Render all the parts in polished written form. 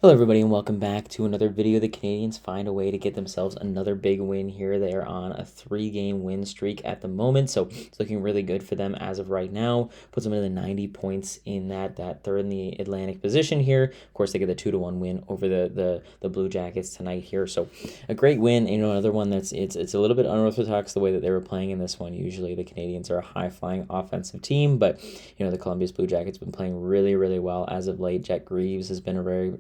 Hello everybody and welcome back to another video. The Canadiens find a way to get themselves another big win here. They are on a 3-game win streak at the moment, so it's looking really good for them as of right now. Puts them in the 90 points in that third in the Atlantic position here. Of course, they get the 2-1 win over the Blue Jackets tonight here. So a great win. Another one that's it's a little bit unorthodox the way that they were playing in this one. Usually the Canadiens are a high-flying offensive team, but the Columbus Blue Jackets have been playing really, really well as of late. Jet Greaves has been a very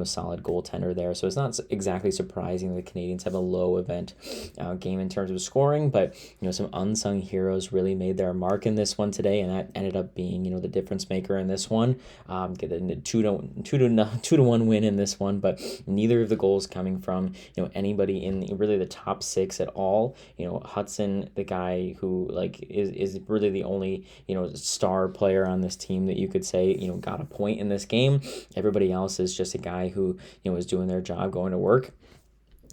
solid goaltender there. So it's not exactly surprising the Canadiens have a low event game in terms of scoring, but some unsung heroes really made their mark in this one today, and that ended up being the difference maker in this one. Get a 2-1 win in this one, but neither of the goals coming from anybody in really the top six at all. Hudson, the guy who is really the only star player on this team that you could say got a point in this game. Everybody else is just a guy who is doing their job, going to work.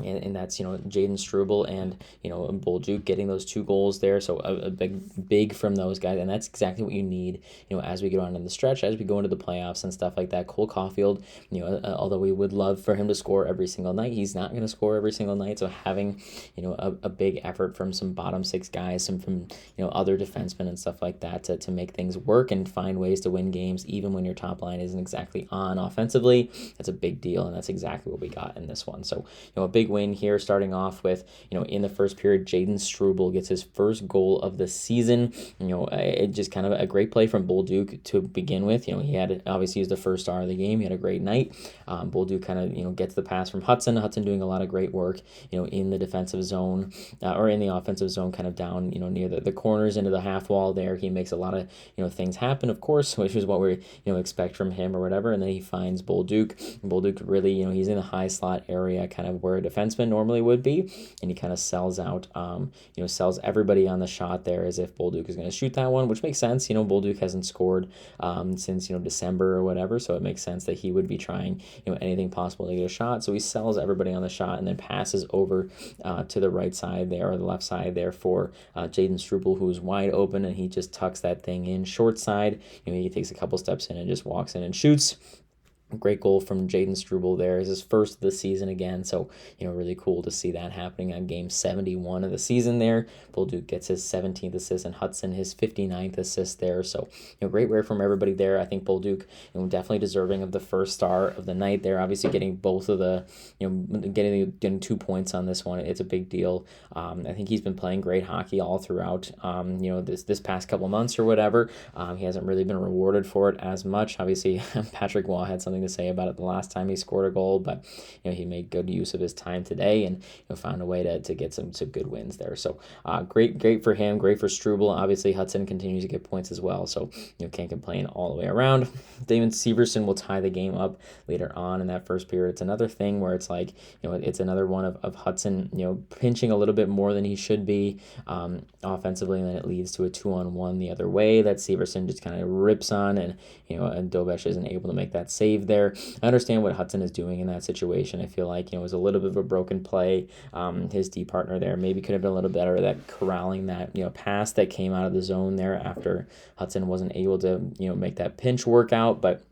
And that's Jaden Struble and Bolduc getting those 2 goals there, so a big from those guys, and that's exactly what you need as we get on in the stretch, as we go into the playoffs and stuff like that. Cole Caulfield, although we would love for him to score every single night, he's not going to score every single night. So having a big effort from some bottom 6 guys, some from other defensemen and stuff like that to make things work and find ways to win games even when your top line isn't exactly on offensively, that's a big deal, and that's exactly what we got in this one. So a big win here, starting off with in the first period, Jaden Struble gets his first goal of the season. It just kind of a great play from Bolduc to begin with. He had, obviously, he's the first star of the game. He had a great night. Bolduc kind of gets the pass from Hudson doing a lot of great work in the defensive zone or in the offensive zone, kind of down near the corners into the half wall there. He makes a lot of things happen, of course, which is what we expect from him or whatever. And then he finds Bolduc really he's in the high slot area, kind of where a defenseman normally would be, and he kind of sells out sells everybody on the shot there, as if Bolduc is going to shoot that one, which makes sense. Bolduc hasn't scored since December or whatever, so it makes sense that he would be trying anything possible to get a shot. So he sells everybody on the shot and then passes over to the right side there, or the left side there, for Jaden Struble, who's wide open, and he just tucks that thing in short side. He takes a couple steps in and just walks in and shoots. Great goal from Jaden Struble there. Is his first of the season again, so really cool to see that happening on game 71 of the season there. Bolduc gets his 17th assist and Hudson his 59th assist there, so great work from everybody there. I think Bolduc definitely deserving of the first star of the night there. Obviously getting both of the getting 2 points on this one, it's a big deal. I think he's been playing great hockey all throughout this past couple months or whatever. He hasn't really been rewarded for it as much. Obviously Patrick Waugh had something to say about it the last time he scored a goal, but he made good use of his time today and found a way to get some good wins there. So great for him, great for Struble. Obviously Hudson continues to get points as well, so can't complain all the way around. David Severson will tie the game up later on in that first period. It's another thing where it's like it's another one of Hudson pinching a little bit more than he should be offensively, and then it leads to a 2-on-1 the other way that Severson just kind of rips on, and and Doby isn't able to make that save there. I understand what Hudson is doing in that situation. I feel like it was a little bit of a broken play. His D partner there maybe could have been a little better at corralling that pass that came out of the zone there after Hudson wasn't able to make that pinch work out. But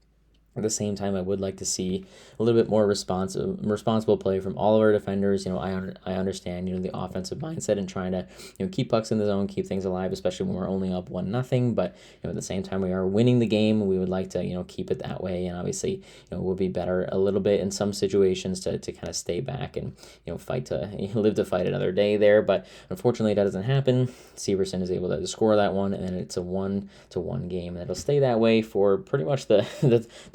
at the same time, I would like to see a little bit more responsible play from all of our defenders. I understand the offensive mindset and trying to keep pucks in the zone, keep things alive, especially when we're only up 1-0. But at the same time, we are winning the game. We would like to keep it that way, and obviously we'll be better a little bit in some situations to kind of stay back and fight to live to fight another day there. But unfortunately, that doesn't happen. Severson is able to score that one, and then it's a 1-1 game, and it'll stay that way for pretty much the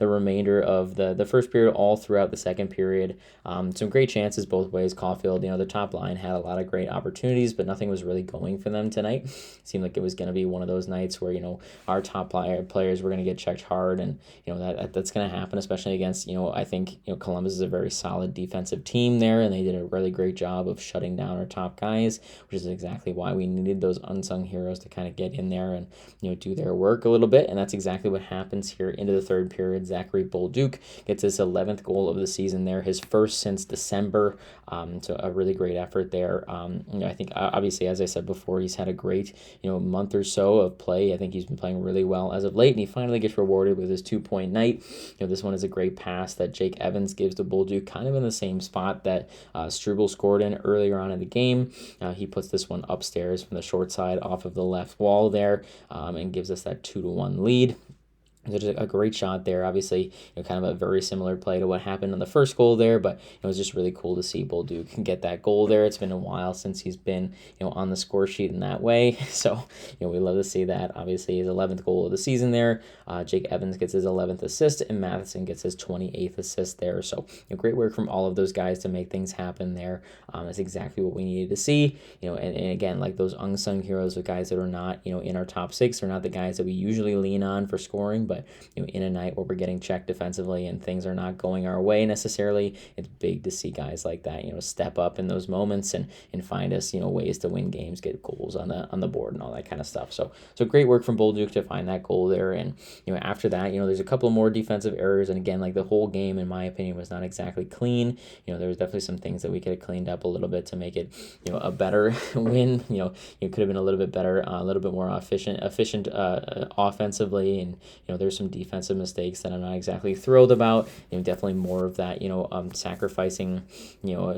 remainder of the first period, all throughout the second period. Some great chances both ways. Caulfield, the top line had a lot of great opportunities, but nothing was really going for them tonight. It seemed like it was going to be one of those nights where our top players were going to get checked hard, and that's going to happen, especially against I think Columbus is a very solid defensive team there, and they did a really great job of shutting down our top guys, which is exactly why we needed those unsung heroes to kind of get in there and do their work a little bit. And that's exactly what happens here into the third period. Zach Zachary Bolduc gets his 11th goal of the season there, his first since December. So a really great effort there. I think obviously, as I said before, he's had a great month or so of play. I think he's been playing really well as of late, and he finally gets rewarded with his 2-point night. This one is a great pass that Jake Evans gives to Bolduc, kind of in the same spot that Struble scored in earlier on in the game. He puts this one upstairs from the short side off of the left wall there, and gives us that 2-1 lead. So just a great shot there. Obviously, kind of a very similar play to what happened on the first goal there, but it was just really cool to see Bolduc get that goal there. It's been a while since he's been, on the score sheet in that way. So, we love to see that. Obviously, his 11th goal of the season there. Jake Evans gets his 11th assist, and Matheson gets his 28th assist there. So, great work from all of those guys to make things happen there. That's exactly what we needed to see. And again, like those unsung heroes, the guys that are not, in our top six, are not the guys that we usually lean on for scoring, but in a night where we're getting checked defensively and things are not going our way necessarily, it's big to see guys like that step up in those moments and find us ways to win games, get goals on the board and all that kind of stuff. So great work from Bolduc to find that goal there. And after that, there's a couple more defensive errors, and again, like the whole game in my opinion was not exactly clean. There was definitely some things that we could have cleaned up a little bit to make it a better win. It could have been a little bit better, a little bit more efficient offensively, and there's some defensive mistakes that I'm not exactly thrilled about. Definitely more of that, sacrificing,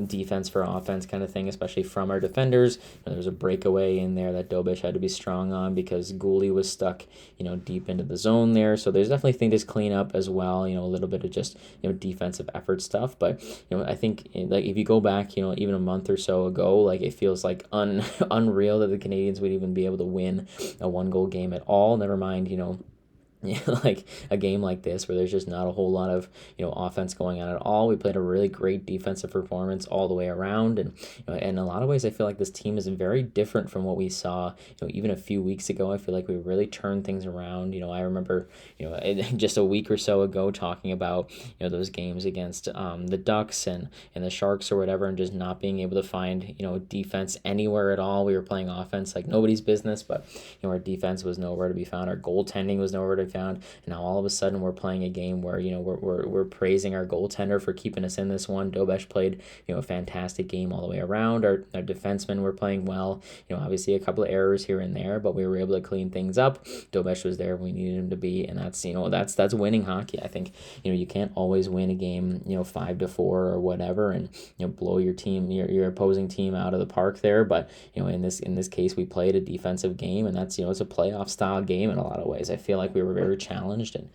defense for offense kind of thing, especially from our defenders. There's a breakaway in there that Doby had to be strong on because Gooley was stuck, deep into the zone there. So there's definitely things to clean up as well. A little bit of just, defensive effort stuff. But, I think like if you go back, even a month or so ago, like it feels like unreal that the Canadians would even be able to win a 1-goal game at all. Never mind, like a game like this where there's just not a whole lot of offense going on at all. We played a really great defensive performance all the way around, and in a lot of ways I feel like this team is very different from what we saw even a few weeks ago. I feel like we really turned things around. I remember just a week or so ago talking about those games against the Ducks and the Sharks or whatever, and just not being able to find defense anywhere at all. We were playing offense like nobody's business, but our defense was nowhere to be found. Our goaltending was nowhere to be found. And now all of a sudden we're playing a game where we're praising our goaltender for keeping us in this one. Doby played a fantastic game all the way around. Our defensemen were playing well. Obviously a couple of errors here and there, but we were able to clean things up. Doby was there when we needed him to be, and that's winning hockey. I think you can't always win a game 5-4 or whatever and blow your opposing team out of the park there. But in this case we played a defensive game, and that's it's a playoff style game in a lot of ways. I feel like we were very challenged, and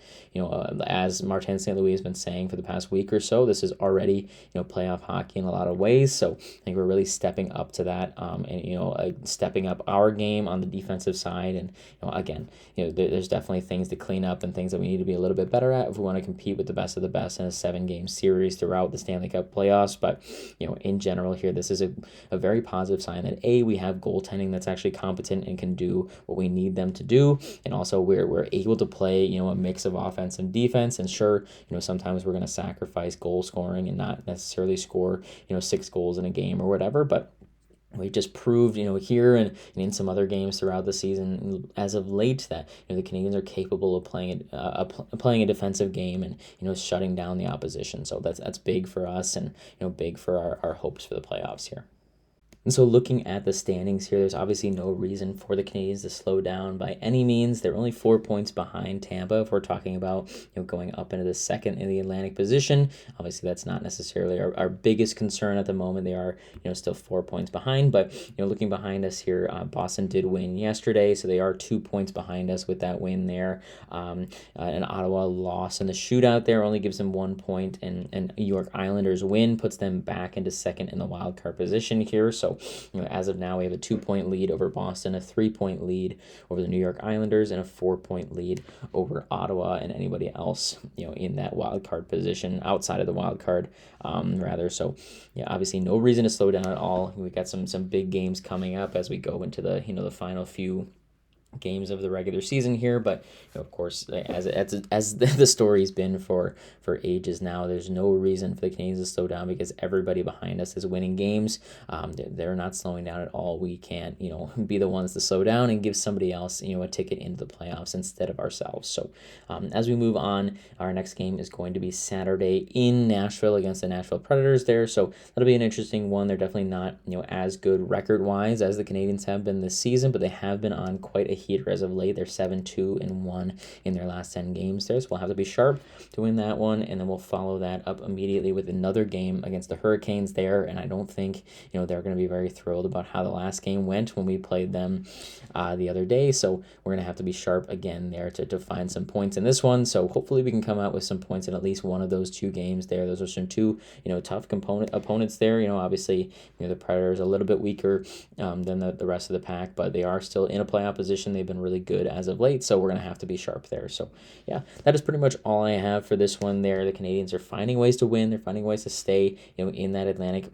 as Martin St. Louis has been saying for the past week or so, this is already playoff hockey in a lot of ways. So I think we're really stepping up to that, and stepping up our game on the defensive side. And again, there's definitely things to clean up and things that we need to be a little bit better at if we want to compete with the best of the best in a 7-game series throughout the Stanley Cup playoffs. But in general here, this is a very positive sign that we have goaltending that's actually competent and can do what we need them to do, and also we're able to play a mix of offense and defense. And sure, sometimes we're going to sacrifice goal scoring and not necessarily score 6 goals in a game or whatever, but we just proved, here and in some other games throughout the season as of late that the Canadians are capable of playing a defensive game and shutting down the opposition. So that's big for us, and big for our hopes for the playoffs here. And so looking at the standings here, there's obviously no reason for the Canadians to slow down by any means. They're only 4 points behind Tampa if we're talking about going up into the second in the Atlantic position. Obviously, that's not necessarily our biggest concern at the moment. They are still 4 points behind, but looking behind us here, Boston did win yesterday, so they are 2 points behind us with that win there. And Ottawa loss in the shootout there only gives them 1 point, and New York Islanders win puts them back into second in the wild card position here. So as of now, we have a 2-point lead over Boston, a 3-point lead over the New York Islanders, and a 4-point lead over Ottawa and anybody else, in that wild card position outside of the wild card, rather. So, obviously no reason to slow down at all. We got some big games coming up as we go into the the final few games of the regular season here, but of course, as the story's been for ages now, there's no reason for the Canadiens to slow down because everybody behind us is winning games. They're not slowing down at all. We can't be the ones to slow down and give somebody else a ticket into the playoffs instead of ourselves. So as we move on, our next game is going to be Saturday in Nashville against the Nashville Predators there, so that'll be an interesting one. They're definitely not as good record wise as the Canadiens have been this season, but they have been on quite a heater as of late. They're 7-2-1 in their last 10 games there, so we'll have to be sharp to win that one, and then we'll follow that up immediately with another game against the Hurricanes there, and I don't think they're going to be very thrilled about how the last game went when we played them the other day, so we're going to have to be sharp again there to find some points in this one. So hopefully we can come out with some points in at least one of those two games there. Those are some two tough opponents there. Obviously the Predators a little bit weaker than the rest of the pack, but they are still in a playoff position. They've been really good as of late, so we're going to have to be sharp there. So yeah, that is pretty much all I have for this one there. The Canadiens are finding ways to win. They're finding ways to stay in that Atlantic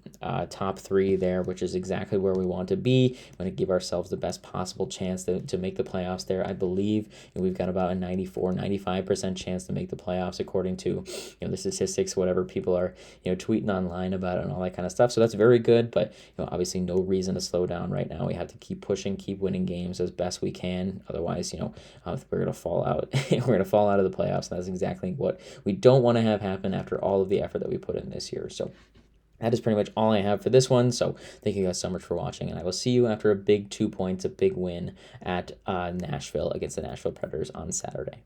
top three there, which is exactly where we want to be. We want to give ourselves the best possible chance to make the playoffs there. I believe we've got about a 94-95% chance to make the playoffs according to the statistics, whatever people are tweeting online about it and all that kind of stuff. So that's very good, but obviously no reason to slow down right now. We have to keep pushing, keep winning games as best we can. Otherwise, we're gonna fall out. We're gonna fall out of the playoffs, and that's exactly what we don't want to have happen after all of the effort that we put in this year. So that is pretty much all I have for this one. So thank you guys so much for watching, and I will see you after a big 2 points, a big win at Nashville against the Nashville Predators on Saturday.